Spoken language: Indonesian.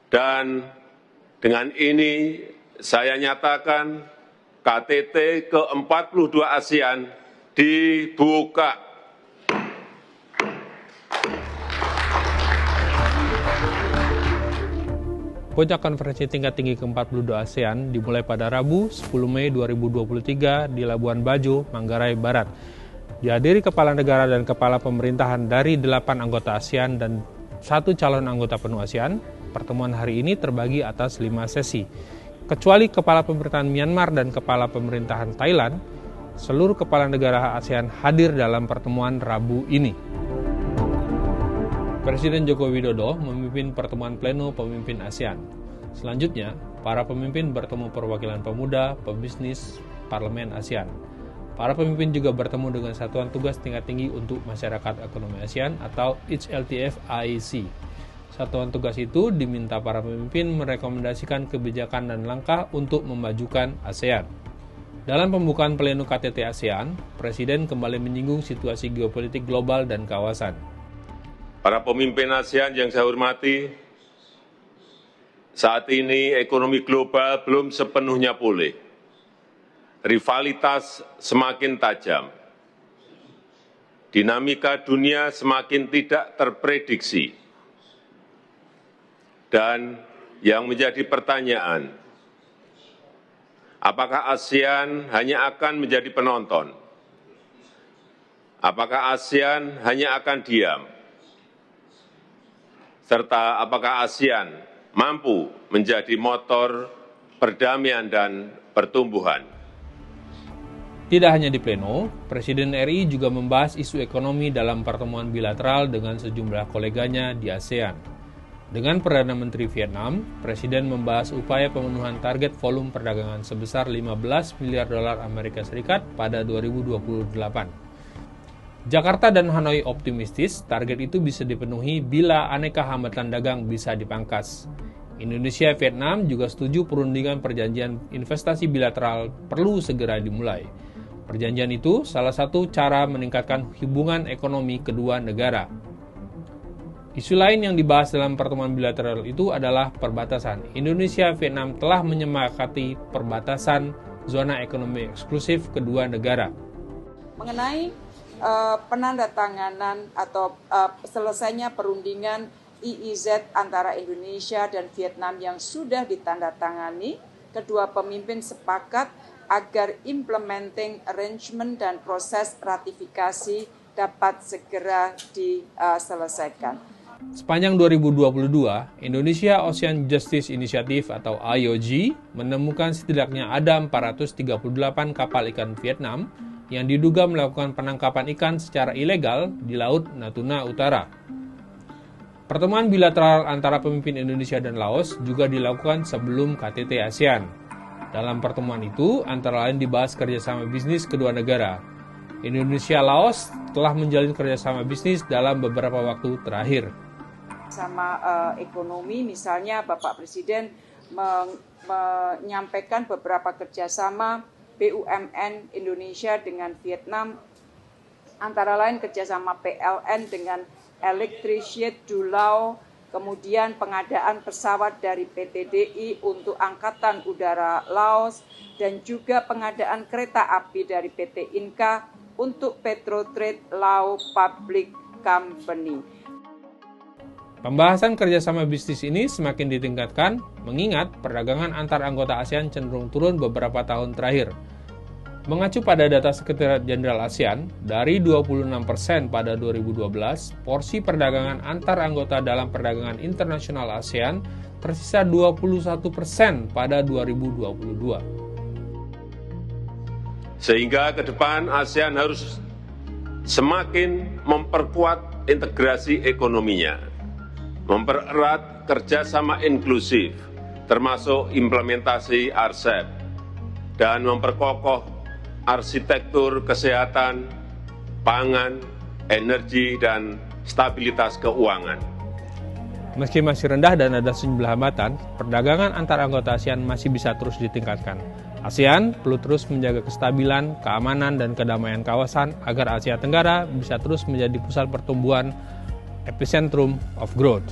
Dan dengan ini saya nyatakan KTT ke-42 ASEAN dibuka. Puncak konferensi tingkat tinggi ke-42 ASEAN dimulai pada Rabu 10 Mei 2023 di Labuan Bajo, Manggarai Barat. Dihadiri kepala negara dan kepala pemerintahan dari 8 anggota ASEAN dan 1 calon anggota penuh ASEAN, pertemuan hari ini terbagi atas 5 sesi. Kecuali kepala pemerintahan Myanmar dan kepala pemerintahan Thailand, seluruh kepala negara ASEAN hadir dalam pertemuan Rabu ini. Presiden Joko Widodo memimpin pertemuan pleno pemimpin ASEAN. Selanjutnya, para pemimpin bertemu perwakilan pemuda, pebisnis, parlemen ASEAN. Para pemimpin juga bertemu dengan Satuan Tugas Tingkat Tinggi untuk Masyarakat Ekonomi ASEAN atau HLTF-AEC. Satuan tugas itu diminta para pemimpin merekomendasikan kebijakan dan langkah untuk memajukan ASEAN. Dalam pembukaan pleno KTT ASEAN, Presiden kembali menyinggung situasi geopolitik global dan kawasan. Para pemimpin ASEAN yang saya hormati, saat ini ekonomi global belum sepenuhnya pulih. Rivalitas semakin tajam. Dinamika dunia semakin tidak terprediksi. Dan yang menjadi pertanyaan, apakah ASEAN hanya akan menjadi penonton? Apakah ASEAN hanya akan diam? Serta apakah ASEAN mampu menjadi motor perdamaian dan pertumbuhan? Tidak hanya di pleno, Presiden RI juga membahas isu ekonomi dalam pertemuan bilateral dengan sejumlah koleganya di ASEAN. Dengan Perdana Menteri Vietnam, Presiden membahas upaya pemenuhan target volume perdagangan sebesar 15 miliar dolar Amerika Serikat pada 2028. Jakarta dan Hanoi optimistis target itu bisa dipenuhi bila aneka hambatan dagang bisa dipangkas. Indonesia dan Vietnam juga setuju perundingan perjanjian investasi bilateral perlu segera dimulai. Perjanjian itu salah satu cara meningkatkan hubungan ekonomi kedua negara. Isu lain yang dibahas dalam pertemuan bilateral itu adalah perbatasan. Indonesia dan Vietnam telah menyepakati perbatasan zona ekonomi eksklusif kedua negara. Mengenai penandatanganan atau selesainya perundingan EEZ antara Indonesia dan Vietnam yang sudah ditandatangani, kedua pemimpin sepakat agar implementing arrangement dan proses ratifikasi dapat segera diselesaikan. Sepanjang 2022, Indonesia Ocean Justice Initiative atau IOG menemukan setidaknya ada 438 kapal ikan Vietnam yang diduga melakukan penangkapan ikan secara ilegal di Laut Natuna Utara. Pertemuan bilateral antara pemimpin Indonesia dan Laos juga dilakukan sebelum KTT ASEAN. Dalam pertemuan itu, antara lain dibahas kerjasama bisnis kedua negara. Indonesia-Laos telah menjalin kerjasama bisnis dalam beberapa waktu terakhir. Sama ekonomi, misalnya Bapak Presiden menyampaikan beberapa kerjasama BUMN Indonesia dengan Vietnam, antara lain kerjasama PLN dengan Electriciet du Lao, kemudian pengadaan pesawat dari PT DI untuk Angkatan Udara Laos, dan juga pengadaan kereta api dari PT Inka untuk Petrotrade Lao Public Company. Pembahasan kerjasama bisnis ini semakin ditingkatkan, mengingat perdagangan antar anggota ASEAN cenderung turun beberapa tahun terakhir. Mengacu pada data Sekretariat Jenderal ASEAN, dari 26% pada 2012, porsi perdagangan antar anggota dalam perdagangan internasional ASEAN tersisa 21% pada 2022. Sehingga ke depan ASEAN harus semakin memperkuat integrasi ekonominya, mempererat kerjasama inklusif, termasuk implementasi RCEP, dan memperkokoh arsitektur kesehatan, pangan, energi, dan stabilitas keuangan. Meski masih rendah dan ada sejumlah hambatan, perdagangan antar anggota ASEAN masih bisa terus ditingkatkan. ASEAN perlu terus menjaga kestabilan, keamanan, dan kedamaian kawasan agar Asia Tenggara bisa terus menjadi pusat pertumbuhan, epicentrum of growth.